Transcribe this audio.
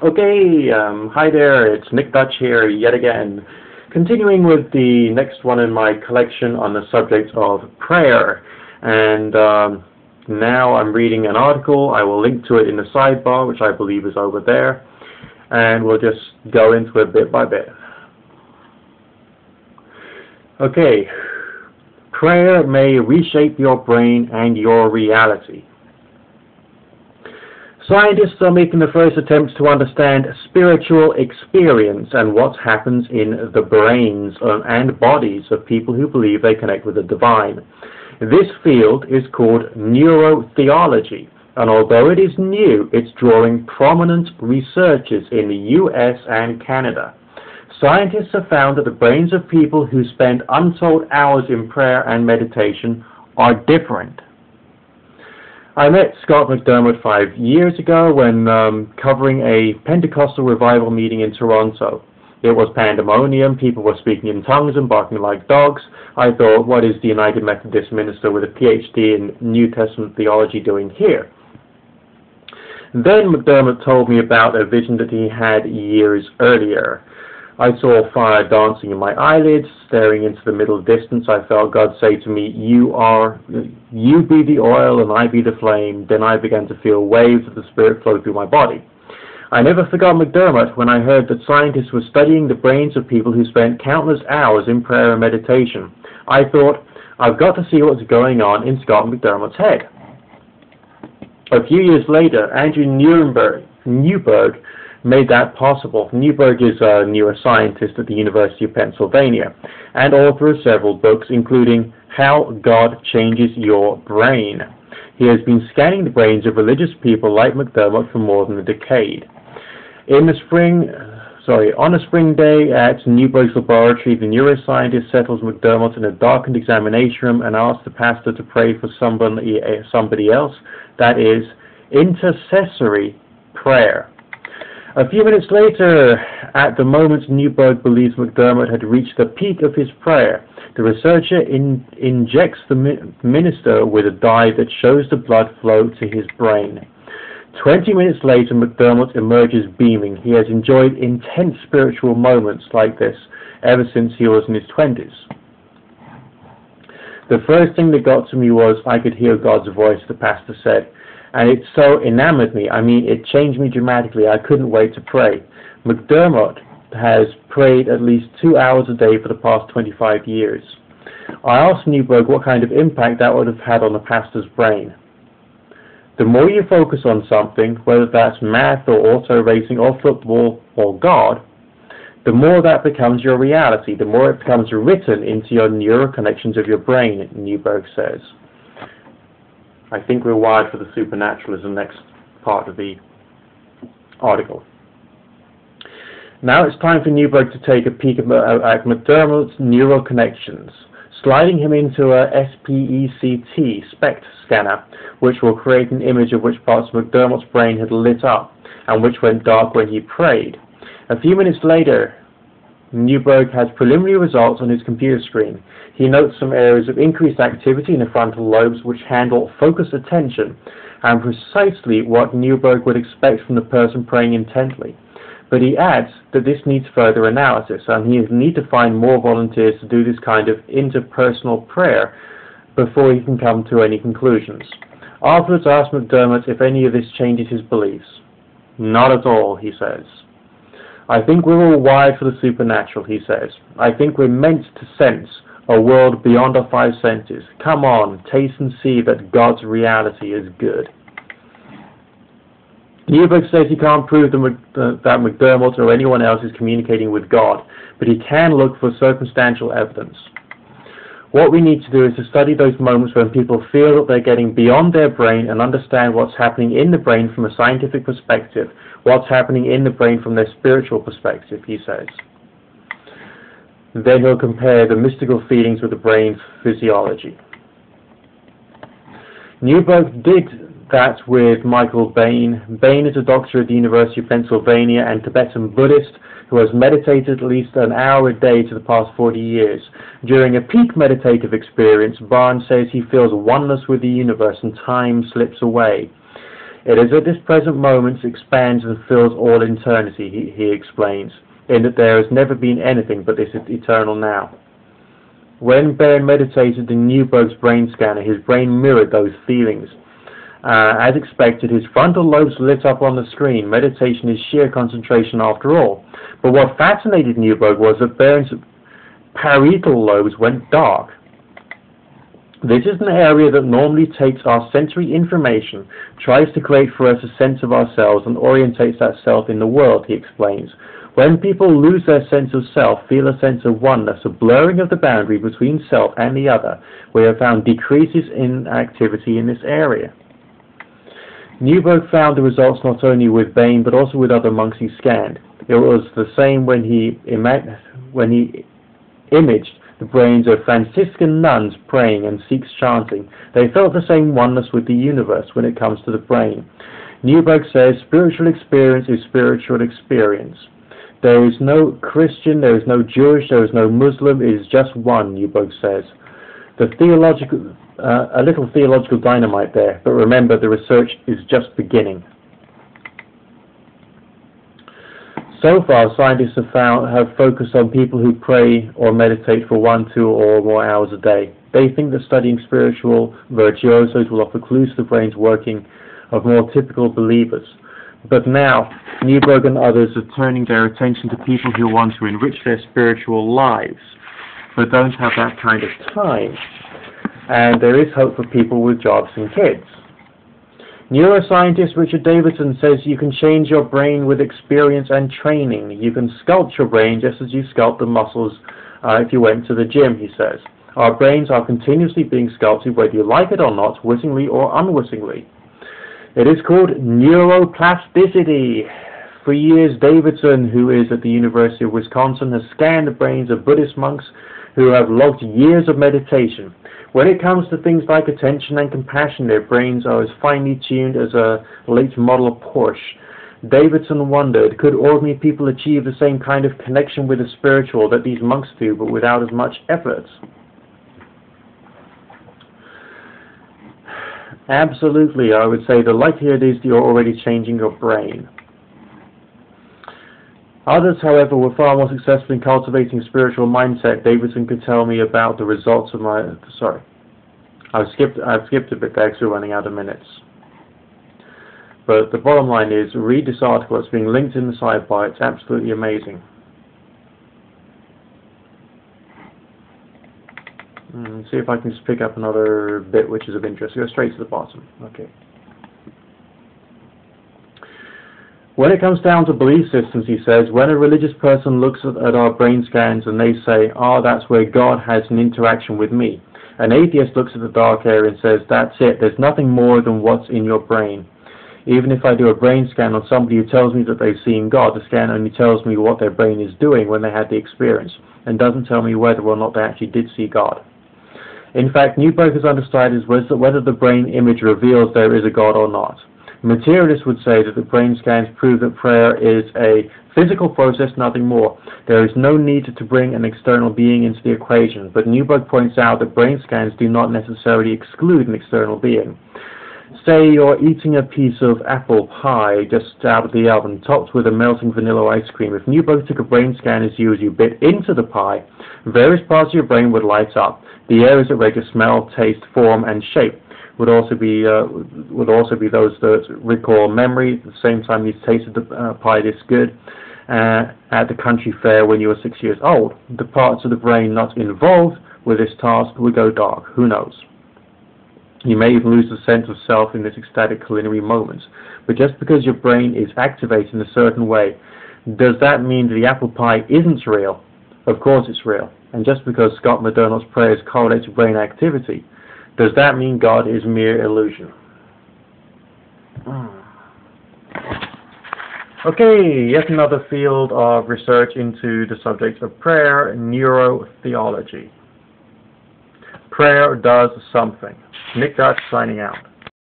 Okay, hi there, it's Nick Dutch here yet again, continuing with the next one in my collection on the subject of prayer. And now I'm reading an article. I will link to it in the sidebar, which I believe is over there, and we'll just go into it bit by bit. Okay, prayer may reshape your brain and your reality. Scientists are making the first attempts to understand spiritual experience and what happens in the brains and bodies of people who believe they connect with the divine. This field is called NeuroTheology, and although it is new, it's drawing prominent researchers in the US and Canada. Scientists have found that the brains of people who spend untold hours in prayer and meditation are different. I met Scott McDermott 5 years ago when covering a Pentecostal revival meeting in Toronto. It was pandemonium, people were speaking in tongues and barking like dogs. I thought, what is the United Methodist minister with a PhD in New Testament theology doing here? Then McDermott told me about a vision that he had years earlier. I saw fire dancing in my eyelids, staring into the middle distance. I felt God say to me, you be the oil and I be the flame. Then I began to feel waves of the Spirit flow through my body. I never forgot McDermott when I heard that scientists were studying the brains of people who spent countless hours in prayer and meditation. I thought, I've got to see what's going on in Scott McDermott's head. A few years later, Andrew Newberg made that possible. Newberg is a neuroscientist at the University of Pennsylvania and author of several books, including How God Changes Your Brain. He has been scanning the brains of religious people like McDermott for more than a decade. On a spring day at Newberg's laboratory, the neuroscientist settles McDermott in a darkened examination room and asks the pastor to pray for somebody else. That is intercessory prayer. A few minutes later, at the moment Newberg believes McDermott had reached the peak of his prayer, the researcher injects the minister with a dye that shows the blood flow to his brain. 20 minutes later, McDermott emerges beaming. He has enjoyed intense spiritual moments like this ever since he was in his 20s. The first thing that got to me was I could hear God's voice, the pastor said. And it so enamored me. It changed me dramatically. I couldn't wait to pray. McDermott has prayed at least 2 hours a day for the past 25 years. I asked Newberg what kind of impact that would have had on the pastor's brain. The more you focus on something, whether that's math or auto racing or football or God, the more that becomes your reality, the more it becomes written into your neural connections of your brain, Newberg says. I think we're wired for the supernatural is the next part of the article. Now it's time for Newberg to take a peek at McDermott's neural connections, sliding him into a SPECT scanner, which will create an image of which parts of McDermott's brain had lit up and which went dark when he prayed. A few minutes later, Newberg has preliminary results on his computer screen. He notes some areas of increased activity in the frontal lobes which handle focused attention, and precisely what Newberg would expect from the person praying intently. But he adds that this needs further analysis, and he needs to find more volunteers to do this kind of interpersonal prayer before he can come to any conclusions. Afterwards, I asked McDermott if any of this changes his beliefs. Not at all, he says. I think we're all wired for the supernatural, he says. I think we're meant to sense a world beyond our five senses. Come on, taste and see that God's reality is good. Newberg says he can't prove that McDermott or anyone else is communicating with God, but he can look for circumstantial evidence. What we need to do is to study those moments when people feel that they're getting beyond their brain and understand what's happening in the brain from a scientific perspective, what's happening in the brain from their spiritual perspective, he says. Then he'll compare the mystical feelings with the brain's physiology. Newberg did that with Michael Bain. Bain is a doctor at the University of Pennsylvania and Tibetan Buddhist who has meditated at least an hour a day for the past 40 years. During a peak meditative experience, Barnes says he feels oneness with the universe and time slips away. It is at this present moment it expands and fills all eternity, he explains, in that there has never been anything but this eternal now. When Baron meditated in Newberg's brain scanner, his brain mirrored those feelings. As expected, his frontal lobes lit up on the screen. Meditation is sheer concentration after all. But what fascinated Newberg was that Baron's parietal lobes went dark. This is an area that normally takes our sensory information, tries to create for us a sense of ourselves, and orientates that self in the world, he explains. When people lose their sense of self, feel a sense of oneness, a blurring of the boundary between self and the other, we have found decreases in activity in this area. Newberg found the results not only with Bain, but also with other monks he scanned. It was the same when he imaged the brains of Franciscan nuns praying and Sikhs chanting. They felt the same oneness with the universe when it comes to the brain. Newberg says, spiritual experience is spiritual experience. There is no Christian, there is no Jewish, there is no Muslim, it is just one, Newberg says. A little theological dynamite there, but remember the research is just beginning. So far, scientists have focused on people who pray or meditate for 1, 2, or more hours a day. They think that studying spiritual virtuosos will offer clues to the brain's working of more typical believers. But now, Newberg and others are turning their attention to people who want to enrich their spiritual lives, but don't have that kind of time. And there is hope for people with jobs and kids. Neuroscientist Richard Davidson says you can change your brain with experience and training. You can sculpt your brain just as you sculpt the muscles if you went to the gym, he says. Our brains are continuously being sculpted whether you like it or not, wittingly or unwittingly. It is called Neuroplasticity. For years, Davidson, who is at the University of Wisconsin, has scanned the brains of Buddhist monks who have logged years of meditation. When it comes to things like attention and compassion, their brains are as finely tuned as a late model Porsche. Davidson wondered, could ordinary people achieve the same kind of connection with the spiritual that these monks do, but without as much effort? Absolutely, I would say the likelihood is you're already changing your brain. Others, however, were far more successful in cultivating a spiritual mindset. Davidson could tell me about the results of my... Sorry, I've skipped a bit there because we're running out of minutes. But the bottom line is, read this article. It's being linked in the sidebar. It's absolutely amazing. See if I can just pick up another bit which is of interest. Go straight to the bottom. Okay. When it comes down to belief systems, he says, when a religious person looks at our brain scans and they say, that's where God has an interaction with me. An atheist looks at the dark area and says, that's it, there's nothing more than what's in your brain. Even if I do a brain scan on somebody who tells me that they've seen God, the scan only tells me what their brain is doing when they had the experience, and doesn't tell me whether or not they actually did see God. In fact, Newberg has understood whether the brain image reveals there is a God or not. Materialists would say that the brain scans prove that prayer is a physical process, nothing more. There is no need to bring an external being into the equation, but Newberg points out that brain scans do not necessarily exclude an external being. Say you're eating a piece of apple pie just out of the oven, topped with a melting vanilla ice cream. If Newberg took a brain scan as you bit into the pie, various parts of your brain would light up. The areas that regulate smell, taste, form, and shape would also be those that recall memory. At the same time you tasted the pie this good at the country fair when you were 6 years old. The parts of the brain not involved with this task would go dark. Who knows? You may even lose the sense of self in this ecstatic culinary moment. But just because your brain is activated in a certain way, does that mean that the apple pie isn't real? Of course it's real. And just because Scott McDonald's prayers correlate to brain activity, does that mean God is mere illusion? Okay, yet another field of research into the subject of prayer, neurotheology. Prayer does something. Nick Dutch signing out.